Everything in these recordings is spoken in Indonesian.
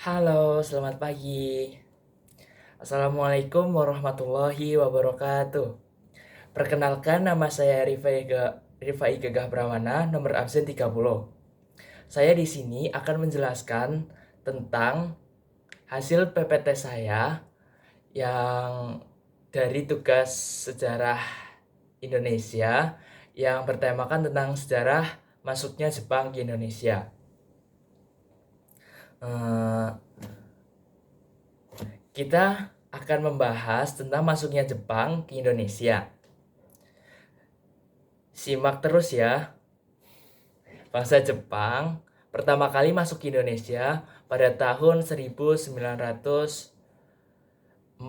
Halo, selamat pagi. Assalamualaikum warahmatullahi wabarakatuh. Perkenalkan, nama saya Rifai Gagah Pramana, nomor absen 30. Saya di sini akan menjelaskan tentang hasil PPT saya yang dari tugas sejarah Indonesia yang bertemakan tentang sejarah masuknya Jepang ke Indonesia. Eh, Kita akan membahas tentang masuknya Jepang ke Indonesia. Simak terus ya. Bangsa Jepang pertama kali masuk ke Indonesia pada tahun 1942.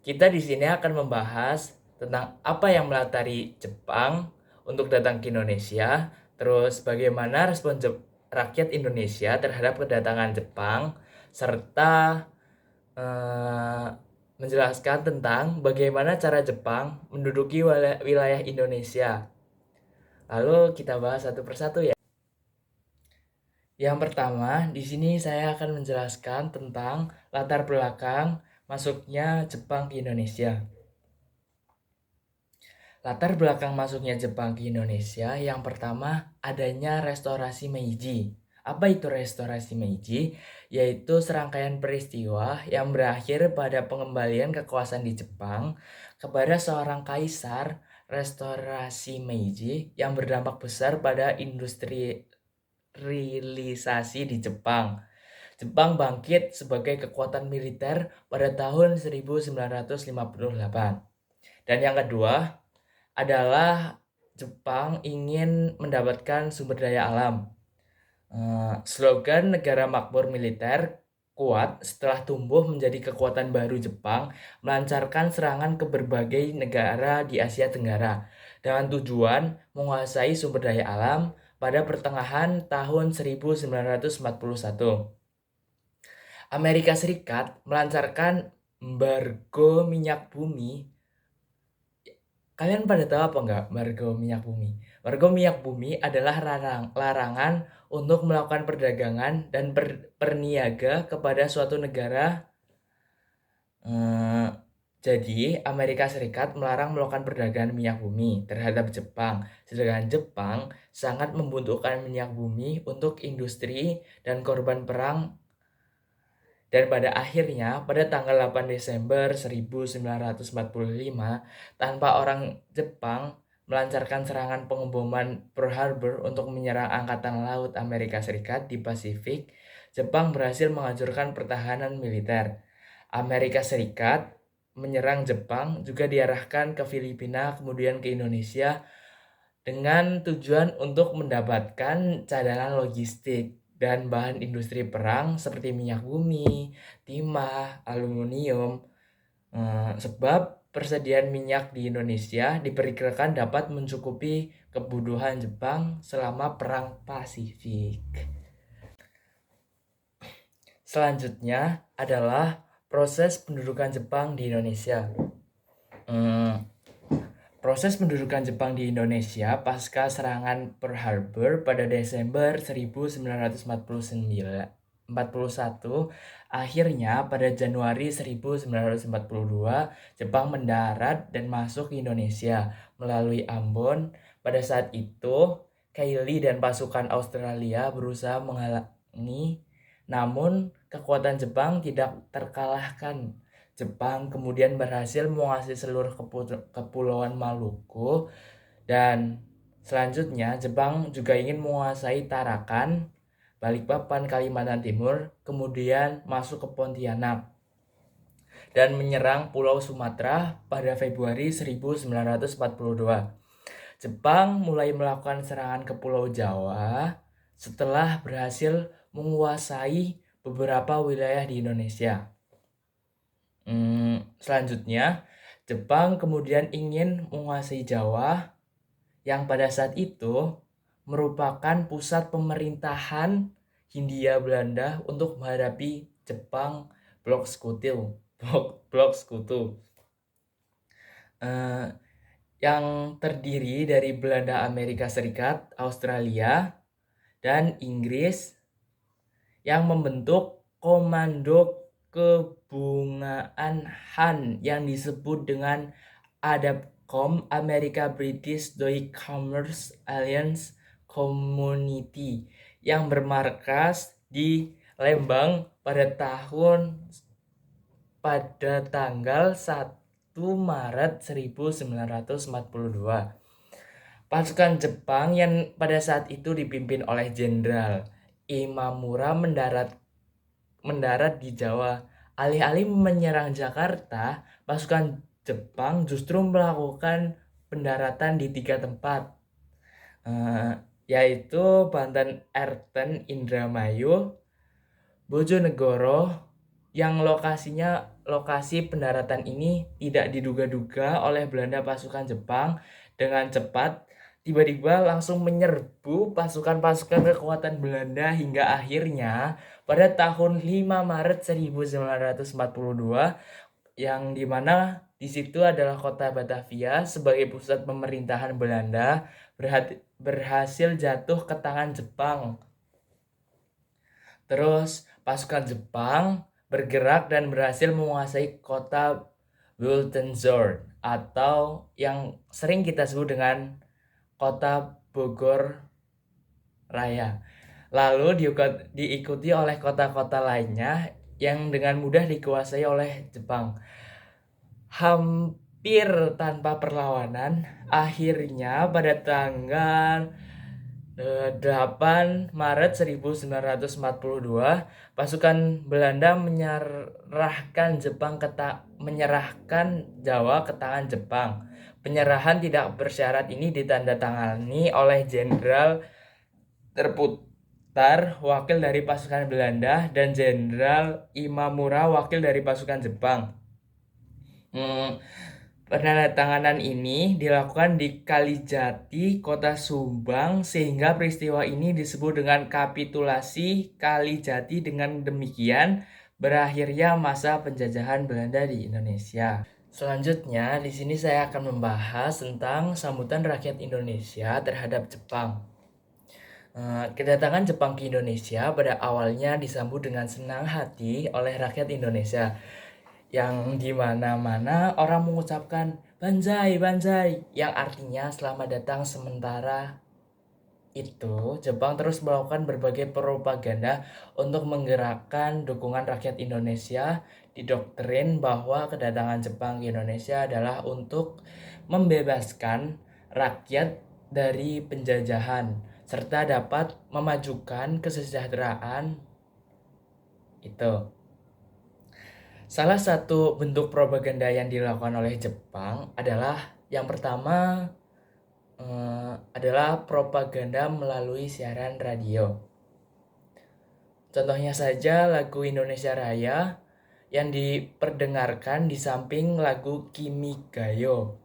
Kita di sini akan membahas tentang apa yang melatari Jepang untuk datang ke Indonesia, terus bagaimana respon rakyat Indonesia terhadap kedatangan Jepang, serta eh, menjelaskan tentang bagaimana cara Jepang menduduki wilayah Indonesia. Lalu kita bahas satu persatu ya. Yang pertama, di sini saya akan menjelaskan tentang latar belakang masuknya Jepang ke Indonesia. Latar belakang masuknya Jepang ke Indonesia yang pertama adanya restorasi Meiji. Apa itu restorasi Meiji? Yaitu serangkaian peristiwa yang berakhir pada pengembalian kekuasaan di Jepang kepada seorang kaisar. Restorasi Meiji yang berdampak besar pada industrialisasi di Jepang. Jepang bangkit sebagai kekuatan militer pada tahun 1958. Dan yang kedua, adalah Jepang ingin mendapatkan sumber daya alam. Slogan negara makmur militer kuat setelah tumbuh menjadi kekuatan baru. Jepang melancarkan serangan ke berbagai negara di Asia Tenggara dengan tujuan menguasai sumber daya alam pada pertengahan tahun 1941. Amerika Serikat melancarkan embargo minyak bumi. Kalian pada tahu apa enggak embargo minyak bumi? Embargo minyak bumi adalah larangan untuk melakukan perdagangan dan perniaga kepada suatu negara. Eh, jadi Amerika Serikat melarang melakukan perdagangan minyak bumi terhadap Jepang. Sedangkan Jepang sangat membutuhkan minyak bumi untuk industri dan korban perang. Dan pada akhirnya, pada tanggal 8 Desember 1945, tanpa orang Jepang melancarkan serangan pengeboman Pearl Harbor untuk menyerang Angkatan Laut Amerika Serikat di Pasifik, Jepang berhasil menghancurkan pertahanan militer. Amerika Serikat menyerang Jepang juga diarahkan ke Filipina, kemudian ke Indonesia dengan tujuan untuk mendapatkan cadangan logistik dan bahan industri perang seperti minyak bumi, timah, aluminium. Sebab persediaan minyak di Indonesia diperkirakan dapat mencukupi kebutuhan Jepang selama Perang Pasifik. Selanjutnya adalah proses pendudukan Jepang di Indonesia. Proses pendudukan Jepang di Indonesia pasca serangan Pearl Harbor pada Desember 1941, akhirnya pada Januari 1942 Jepang mendarat dan masuk ke Indonesia melalui Ambon. Pada saat itu, Kaili dan pasukan Australia berusaha menghalangi, namun kekuatan Jepang tidak terkalahkan. Jepang kemudian berhasil menguasai seluruh kepulauan Maluku, dan selanjutnya Jepang juga ingin menguasai Tarakan, Balikpapan, Kalimantan Timur, kemudian masuk ke Pontianak dan menyerang Pulau Sumatera pada Februari 1942. Jepang mulai melakukan serangan ke Pulau Jawa setelah berhasil menguasai beberapa wilayah di Indonesia. Selanjutnya, Jepang kemudian ingin menguasai Jawa yang pada saat itu merupakan pusat pemerintahan Hindia Belanda untuk menghadapi Jepang blok sekutu yang terdiri dari Belanda, Amerika Serikat, Australia, dan Inggris yang membentuk Komando Kebungaan Han yang disebut dengan ADAPCOM, America British Doi Commerce Alliance Community, yang bermarkas di Lembang pada tanggal 1 Maret 1942. Pasukan Jepang yang pada saat itu dipimpin oleh Jenderal Imamura mendarat di Jawa. Alih-alih menyerang Jakarta, pasukan Jepang justru melakukan pendaratan di 3 tempat, yaitu Banten, Erten, Indramayu, Bojonegoro, yang lokasi pendaratan ini tidak diduga-duga oleh Belanda. Pasukan Jepang dengan cepat tiba-tiba langsung menyerbu pasukan-pasukan kekuatan Belanda hingga akhirnya pada tahun 5 Maret 1942, yang dimana di situ adalah kota Batavia sebagai pusat pemerintahan Belanda berhasil jatuh ke tangan Jepang. Terus pasukan Jepang bergerak dan berhasil menguasai kota Wiltenzorn, atau yang sering kita sebut dengan kota Bogor Raya. Lalu diikuti oleh kota-kota lainnya yang dengan mudah dikuasai oleh Jepang. Hampir tanpa perlawanan, akhirnya pada tanggal 8 Maret 1942, pasukan Belanda menyerahkan Jawa ke tangan Jepang. Penyerahan tidak bersyarat ini ditandatangani oleh Jenderal Terputar, wakil dari pasukan Belanda, dan Jenderal Imamura, wakil dari pasukan Jepang. Penandatanganan ini dilakukan di Kalijati, Kota Subang, sehingga peristiwa ini disebut dengan kapitulasi Kalijati. Dengan demikian, berakhirnya masa penjajahan Belanda di Indonesia. Selanjutnya, di sini saya akan membahas tentang sambutan rakyat Indonesia terhadap Jepang. Kedatangan Jepang ke Indonesia pada awalnya disambut dengan senang hati oleh rakyat Indonesia, yang di mana-mana orang mengucapkan "Banzai, Banzai", yang artinya selamat datang. Sementara itu, Jepang terus melakukan berbagai propaganda untuk menggerakkan dukungan rakyat Indonesia. Didoktrin bahwa kedatangan Jepang ke Indonesia adalah untuk membebaskan rakyat dari penjajahan serta dapat memajukan kesejahteraan. Itu salah satu bentuk propaganda yang dilakukan oleh Jepang adalah yang pertama adalah propaganda melalui siaran radio. Contohnya saja lagu Indonesia Raya yang diperdengarkan di samping lagu Kimigayo,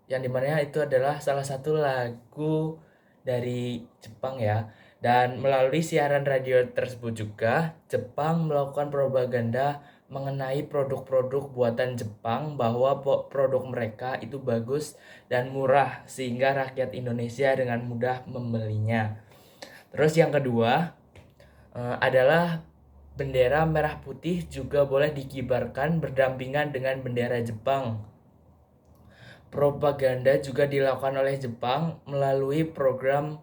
yang dimana itu adalah salah satu lagu dari Jepang ya. Dan melalui siaran radio tersebut juga Jepang melakukan propaganda mengenai produk-produk buatan Jepang, bahwa produk mereka itu bagus dan murah sehingga rakyat Indonesia dengan mudah membelinya. Terus yang kedua adalah bendera merah putih juga boleh dikibarkan berdampingan dengan bendera Jepang. Propaganda juga dilakukan oleh Jepang melalui program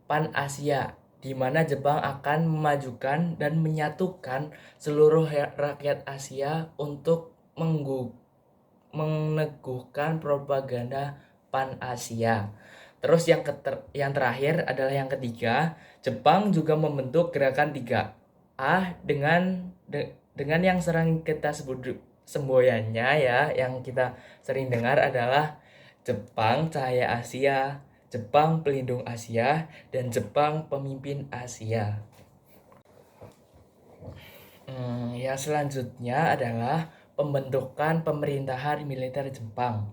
Pan Asia, di mana Jepang akan memajukan dan menyatukan seluruh rakyat Asia untuk meneguhkan propaganda Pan Asia. Terus yang terakhir adalah yang ketiga, Jepang juga membentuk gerakan 3A dengan yang sering kita sebut semboyannya ya, yang kita sering dengar adalah Jepang Cahaya Asia, Jepang Pelindung Asia, dan Jepang Pemimpin Asia. Yang selanjutnya adalah pembentukan pemerintahan militer Jepang.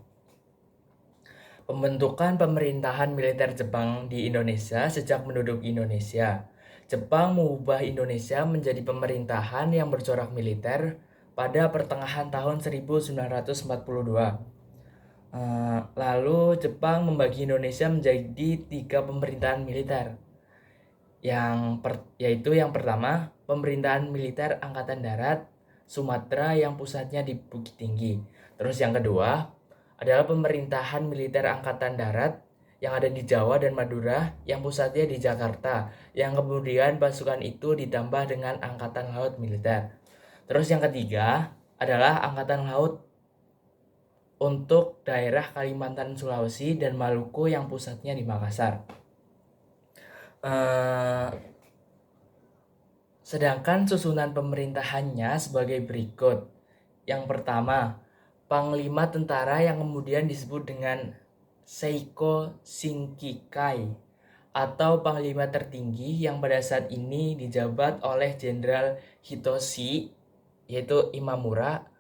Pembentukan pemerintahan militer Jepang di Indonesia. Sejak menduduki Indonesia, Jepang mengubah Indonesia menjadi pemerintahan yang bercorak militer pada pertengahan tahun 1942. Lalu Jepang membagi Indonesia menjadi 3 pemerintahan militer, yaitu yang pertama pemerintahan militer Angkatan Darat Sumatera yang pusatnya di Bukit Tinggi. Terus yang kedua adalah pemerintahan militer Angkatan Darat yang ada di Jawa dan Madura yang pusatnya di Jakarta, yang kemudian pasukan itu ditambah dengan Angkatan Laut Militer. Terus yang ketiga adalah Angkatan Laut untuk daerah Kalimantan, Sulawesi, dan Maluku yang pusatnya di Makassar. Sedangkan susunan pemerintahannya sebagai berikut. Yang pertama, Panglima Tentara yang kemudian disebut dengan Seiko Shinkikai atau Panglima tertinggi yang pada saat ini dijabat oleh Jenderal Hitoshi yaitu Imamura.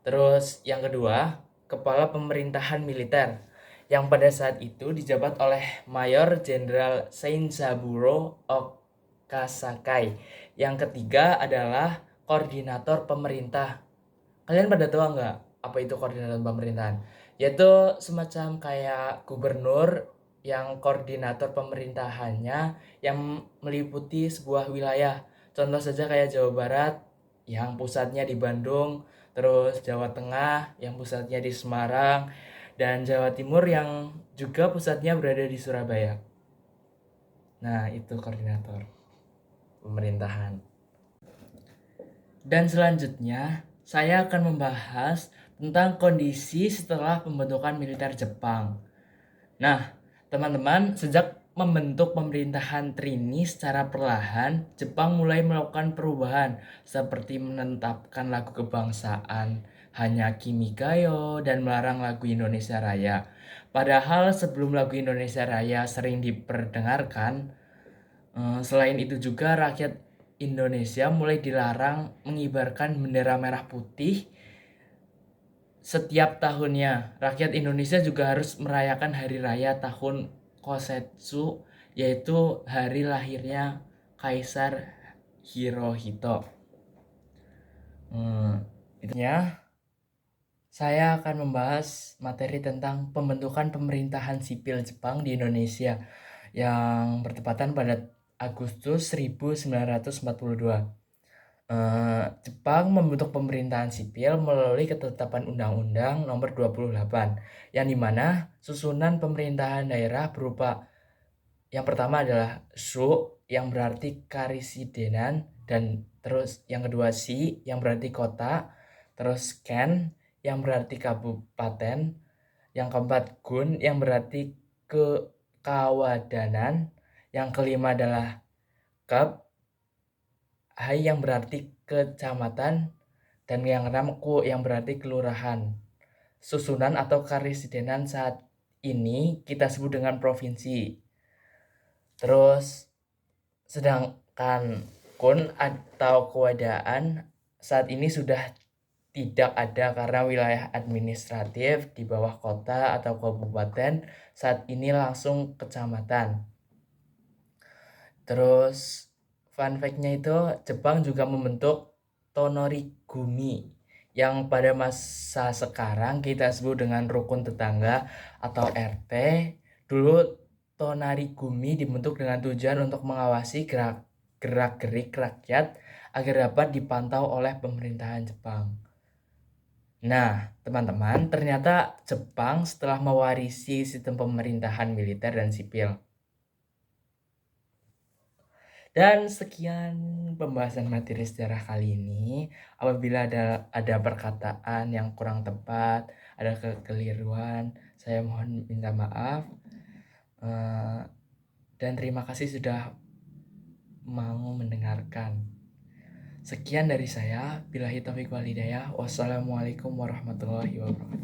Terus yang kedua, Kepala Pemerintahan Militer yang pada saat itu dijabat oleh Mayor Jenderal Seinsaburo Okasakai. Yang ketiga adalah Koordinator Pemerintah. Kalian pada tahu nggak apa itu koordinator pemerintahan? Yaitu semacam kayak gubernur yang koordinator pemerintahannya yang meliputi sebuah wilayah. Contoh saja kayak Jawa Barat yang pusatnya di Bandung, terus Jawa Tengah yang pusatnya di Semarang, dan Jawa Timur yang juga pusatnya berada di Surabaya. Nah, itu koordinator pemerintahan. Dan selanjutnya, saya akan membahas tentang kondisi setelah pembentukan militer Jepang. Nah, teman-teman, sejak membentuk pemerintahan Trini secara perlahan, Jepang mulai melakukan perubahan seperti menetapkan lagu kebangsaan hanya Kimi Gayo dan melarang lagu Indonesia Raya. Padahal sebelum lagu Indonesia Raya sering diperdengarkan, selain itu juga rakyat Indonesia mulai dilarang mengibarkan bendera merah putih setiap tahunnya. Rakyat Indonesia juga harus merayakan hari raya tahun Kosetsu, yaitu hari lahirnya Kaisar Hirohito. Intinya, saya akan membahas materi tentang pembentukan pemerintahan sipil Jepang di Indonesia yang bertepatan pada Agustus 1942. Jepang membentuk pemerintahan sipil melalui ketetapan Undang-Undang Nomor 28, yang dimana susunan pemerintahan daerah berupa yang pertama adalah Shu yang berarti karisidenan, dan terus yang kedua Shi yang berarti kota, terus Ken yang berarti kabupaten, yang keempat Gun yang berarti kewadanan, yang kelima adalah Kep Hai yang berarti kecamatan, dan yang keenam Ku yang berarti kelurahan. Susunan atau karesidenan saat ini kita sebut dengan provinsi. Terus sedangkan Kun atau kewadaan saat ini sudah tidak ada karena wilayah administratif di bawah kota atau kabupaten saat ini langsung kecamatan. Terus fun fact-nya itu Jepang juga membentuk Tonorigumi yang pada masa sekarang kita sebut dengan rukun tetangga atau RT. Dulu Tonarigumi dibentuk dengan tujuan untuk mengawasi gerak-gerik rakyat agar dapat dipantau oleh pemerintahan Jepang. Nah, teman-teman, ternyata Jepang setelah mewarisi sistem pemerintahan militer dan sipil. Dan sekian pembahasan materi sejarah kali ini. Apabila ada perkataan yang kurang tepat, ada kekeliruan, saya mohon minta maaf. Dan terima kasih sudah mau mendengarkan. Sekian dari saya. Billahi taufiq wal hidayah. Wassalamualaikum warahmatullahi wabarakatuh.